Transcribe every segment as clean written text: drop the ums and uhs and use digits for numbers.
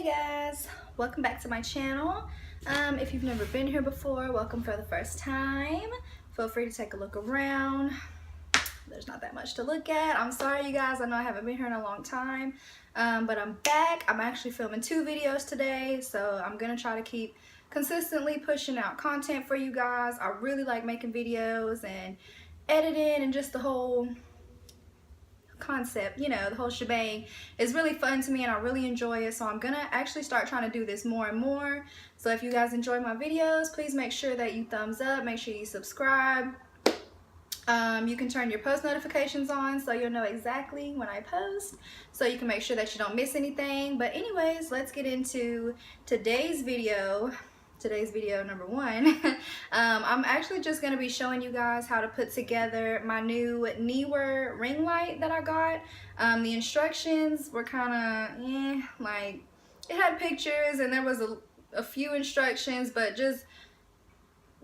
Guys, welcome back to my channel. If you've never been here before, welcome for the first time. Feel free to take a look around. There's not that much to look at. I'm sorry you guys, I know I haven't been here in a long time, but I'm back. I'm actually filming 2 videos today, so I'm gonna try to keep consistently pushing out content for you guys. I really like making videos and editing and just the whole concept, you know, the whole shebang is really fun to me and I really enjoy it. So I'm gonna actually start trying to do this more and more. So if you guys enjoy my videos, please make sure that you thumbs up, make sure you subscribe. You can turn your post notifications on so you'll know exactly when I post, so you can make sure that you don't miss anything. But anyways, let's get into today's video. Today's video number 1. I'm actually just going to be showing you guys how to put together my new Neewer ring light that I got. The instructions were kind of like it had pictures and there was a few instructions, but just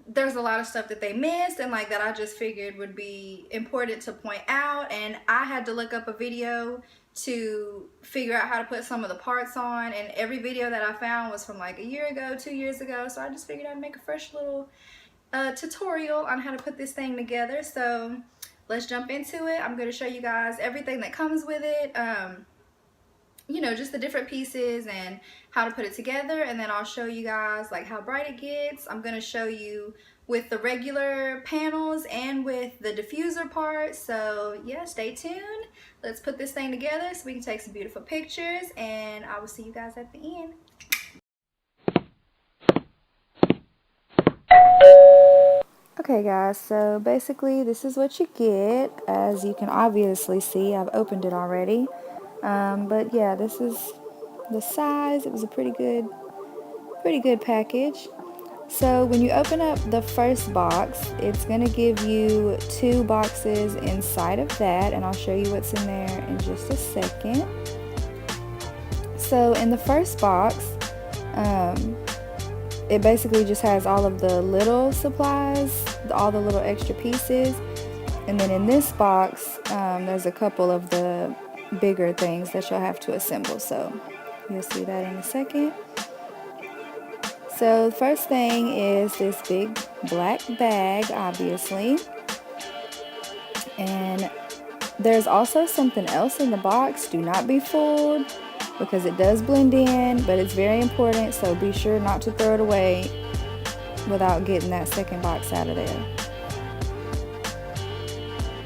there's a lot of stuff that they missed and like that I just figured would be important to point out, and I had to look up a video to figure out how to put some of the parts on, and every video that I found was from like a year ago, 2 years ago, so I just figured I'd make a fresh little tutorial on how to put this thing together. So let's jump into it. I'm going to show you guys everything that comes with it, you know, just the different pieces and how to put it together, and then I'll show you guys like how bright it gets. I'm going to show you with the regular panels and with the diffuser part. So yeah, stay tuned. Let's put this thing together so we can take some beautiful pictures, and I will see you guys at the end. Okay guys, so basically this is what you get. As you can obviously see, I've opened it already. But yeah, this is the size. It was a pretty good package. So when you open up the first box, it's going to give you 2 boxes inside of that, and I'll show you what's in there in just a second. So in the first box, it basically just has all of the little supplies, all the little extra pieces, and then in this box there's a couple of the bigger things that you'll have to assemble, so you'll see that in a second. So the first thing is this big black bag, obviously, and there's also something else in the box. Do not be fooled, because it does blend in, but it's very important, so be sure not to throw it away without getting that second box out of there.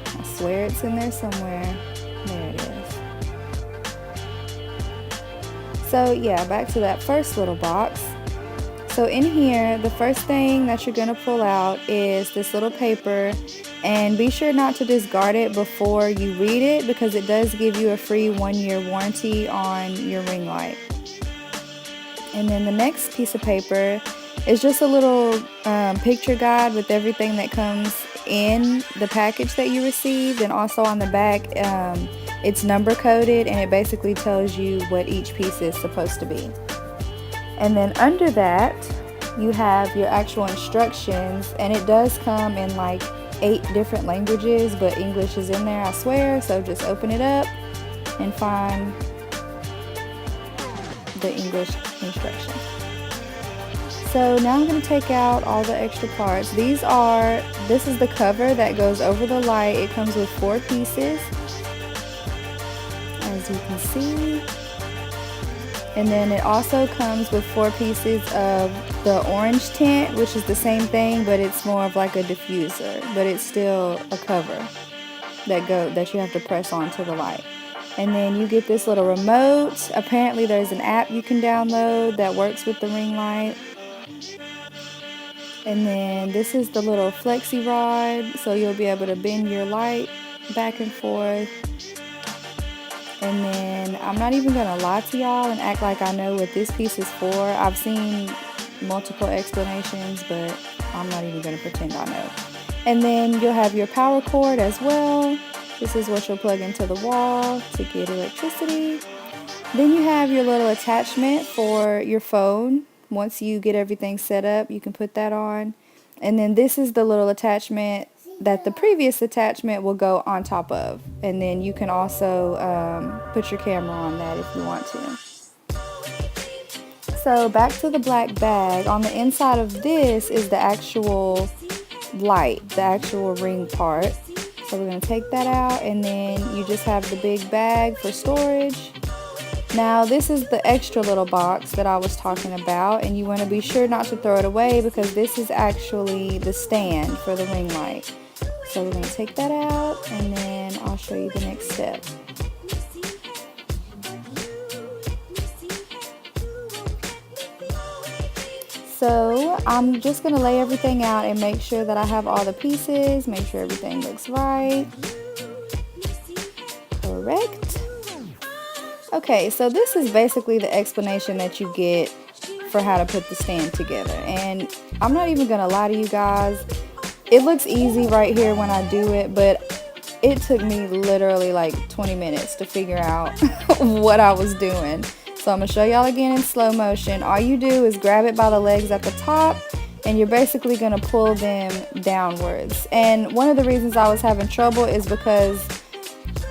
I swear it's in there somewhere. There it is. So yeah, back to that first little box. So in here, the first thing that you're going to pull out is this little paper, and be sure not to discard it before you read it, because it does give you a free 1-year warranty on your ring light. And then the next piece of paper is just a little picture guide with everything that comes in the package that you received, and also on the back it's number coded, and it basically tells you what each piece is supposed to be. And then under that you have your actual instructions, and it does come in like 8 different languages, but English is in there, I swear. So just open it up and find the English instructions. So now I'm going to take out all the extra parts. This is the cover that goes over the light. It comes with 4 pieces, as you can see. And then it also comes with 4 pieces of the orange tint, which is the same thing, but it's more of like a diffuser, but it's still a cover that you have to press onto the light. And then you get this little remote. Apparently there's an app you can download that works with the ring light. And then this is the little Flexi Rod, so you'll be able to bend your light back and forth. And then I'm not even going to lie to y'all and act like I know what this piece is for. I've seen multiple explanations, but I'm not even going to pretend I know. And then you'll have your power cord as well. This is what you'll plug into the wall to get electricity. Then you have your little attachment for your phone. Once you get everything set up, you can put that on. And then this is the little attachment that the previous attachment will go on top of, and then you can also put your camera on that if you want to. So back to the black bag. On the inside of this is the actual light, the actual ring part. So we're going to take that out, and then you just have the big bag for storage. Now this is the extra little box that I was talking about, and you want to be sure not to throw it away because this is actually the stand for the ring light. So we're going to take that out, and then I'll show you the next step. So I'm just going to lay everything out and make sure that I have all the pieces, make sure everything looks right. Correct. Okay, so this is basically the explanation that you get for how to put the stand together. And I'm not even going to lie to you guys. It looks easy right here when I do it, but it took me literally like 20 minutes to figure out what I was doing. So I'm going to show y'all again in slow motion. All you do is grab it by the legs at the top, and you're basically going to pull them downwards. And one of the reasons I was having trouble is because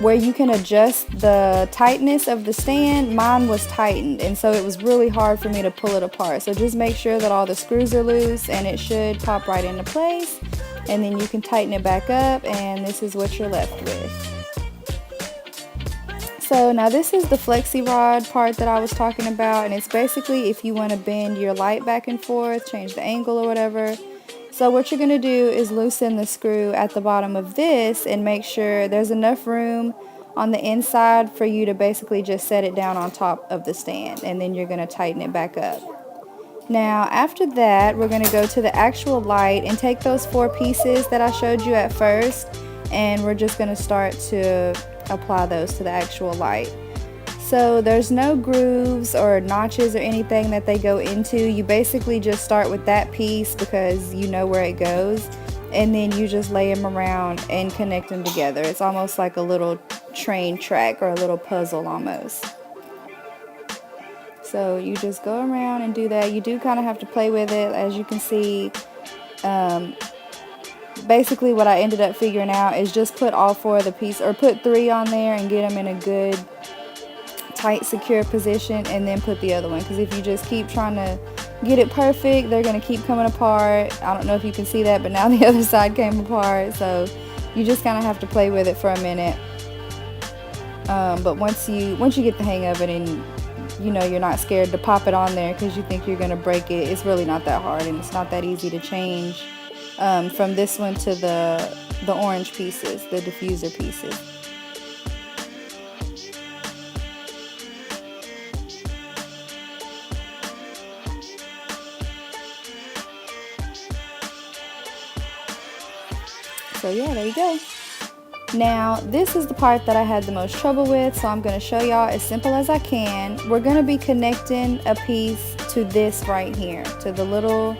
where you can adjust the tightness of the stand, mine was tightened, and so it was really hard for me to pull it apart. So just make sure that all the screws are loose, and it should pop right into place, and then you can tighten it back up, and this is what you're left with. So now this is the Flexi Rod part that I was talking about, and it's basically if you want to bend your light back and forth, change the angle or whatever. So what you're going to do is loosen the screw at the bottom of this and make sure there's enough room on the inside for you to basically just set it down on top of the stand, and then you're going to tighten it back up. Now after that, we're going to go to the actual light and take those 4 pieces that I showed you at first, and we're just going to start to apply those to the actual light. So there's no grooves or notches or anything that they go into. You basically just start with that piece because you know where it goes, and then you just lay them around and connect them together. It's almost like a little train track or a little puzzle almost. So you just go around and do that. You do kind of have to play with it, as you can see. Basically what I ended up figuring out is just put all 4 of the pieces, or put 3 on there and get them in a good tight secure position, and then put the other one, because if you just keep trying to get it perfect, they're going to keep coming apart. I don't know if you can see that, but now the other side came apart, so you just kind of have to play with it for a minute. But once you get the hang of it, and you know you're not scared to pop it on there because you think you're going to break it, it's really not that hard, and it's not that easy to change from this one to the orange pieces, the diffuser pieces. So yeah, there you go. Now this is the part that I had the most trouble with, so I'm going to show y'all as simple as I can. We're going to be connecting a piece to this right here, to the little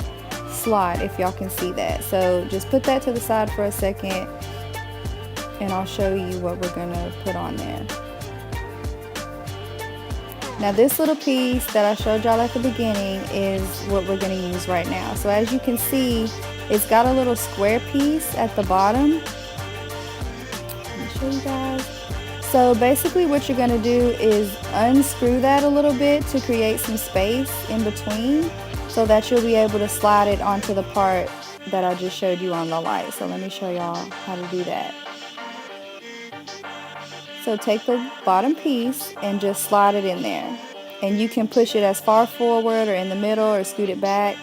slot, if y'all can see that. So just put that to the side for a second, and I'll show you what we're going to put on there. Now this little piece that I showed y'all at the beginning is what we're going to use right now. So as you can see, it's got a little square piece at the bottom. Let me show you guys. So basically what you're going to do is unscrew that a little bit to create some space in between, so that you'll be able to slide it onto the part that I just showed you on the light. So let me show y'all how to do that. So take the bottom piece and just slide it in there, and you can push it as far forward or in the middle or scoot it back,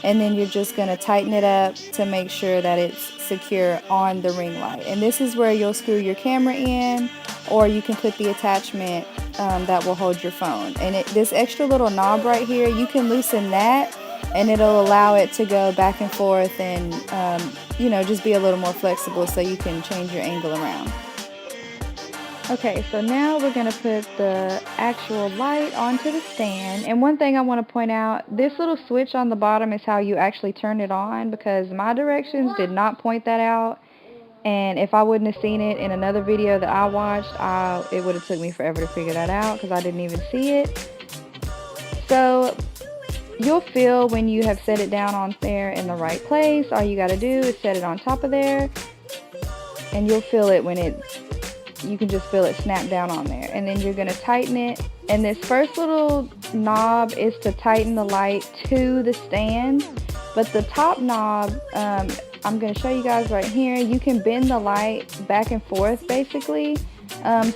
and then you're just going to tighten it up to make sure that it's secure on the ring light. And this is where you'll screw your camera in, or you can put the attachment that will hold your phone. And this extra little knob right here, you can loosen that, and it'll allow it to go back and forth, and you know, just be a little more flexible so you can change your angle around. Okay, so now we're going to put the actual light onto the stand. And one thing I want to point out, this little switch on the bottom is how you actually turn it on, because my directions did not point that out. And if I wouldn't have seen it in another video that I watched, it would have took me forever to figure that out because I didn't even see it. So you'll feel when you have set it down on there in the right place. All you got to do is set it on top of there, and you'll feel it when you can just feel it snap down on there. And then you're going to tighten it And this first little knob is to tighten the light to the stand, but the top knob, I'm going to show you guys right here. You can bend the light back and forth basically.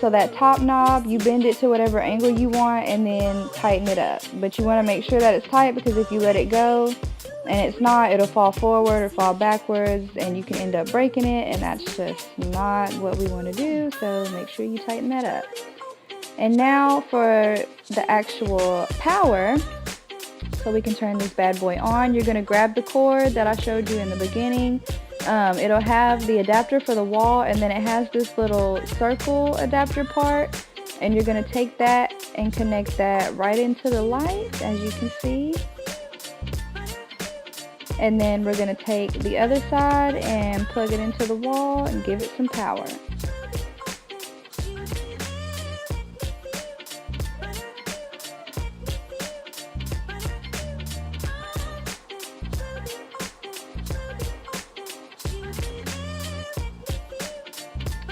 So that top knob, you bend it to whatever angle you want and then tighten it up. But you want to make sure that it's tight, because if you let it go and it's not, it'll fall forward or fall backwards and you can end up breaking it, and that's just not what we want to do. So make sure you tighten that up. And now for the actual power, so we can turn this bad boy on, you're going to grab the cord that I showed you in the beginning. It'll have the adapter for the wall, and then it has this little circle adapter part, and you're going to take that and connect that right into the light, as you can see. And then we're going to take the other side and plug it into the wall and give it some power.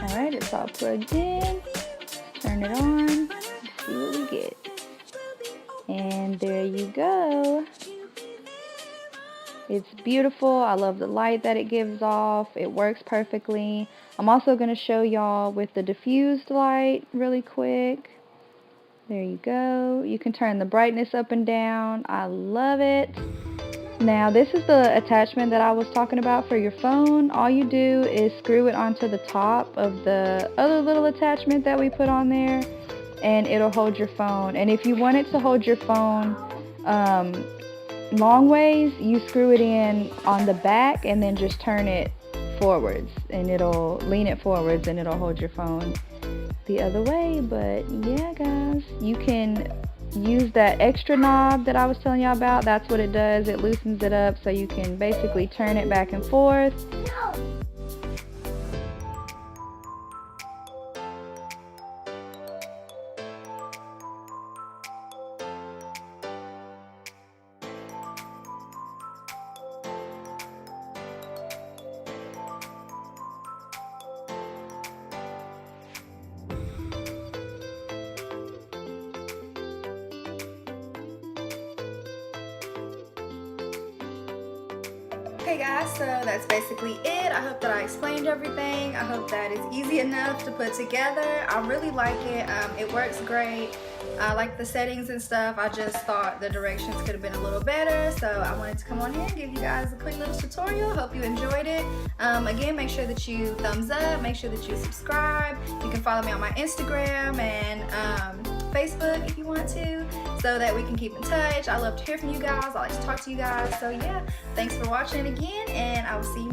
Alright, it's all plugged in. Turn it on. Let's see what we get. And there you go. It's beautiful. I love the light that it gives off. It works perfectly. I'm also going to show y'all with the diffused light really quick. There you go. You can turn the brightness up and down. I love it. Now this is the attachment that I was talking about for your phone. All you do is screw it onto the top of the other little attachment that we put on there, and it'll hold your phone. And if you want it to hold your phone long ways, you screw it in on the back and then just turn it forwards, and it'll lean it forwards and it'll hold your phone the other way. But yeah guys, you can use that extra knob that I was telling y'all about. That's what it does. It loosens it up so you can basically turn it back and forth. Okay guys, so that's basically it. I hope that I explained everything. I hope that it's easy enough to put together. I really like it. It works great. I like the settings and stuff. I just thought the directions could have been a little better, so I wanted to come on here and give you guys a quick little tutorial. Hope you enjoyed it. Again, make sure that you thumbs up, make sure that you subscribe. You can follow me on my Instagram and Facebook if you want to, so that we can keep in touch. I love to hear from you guys. I like to talk to you guys. So yeah, thanks for watching again, and I will see you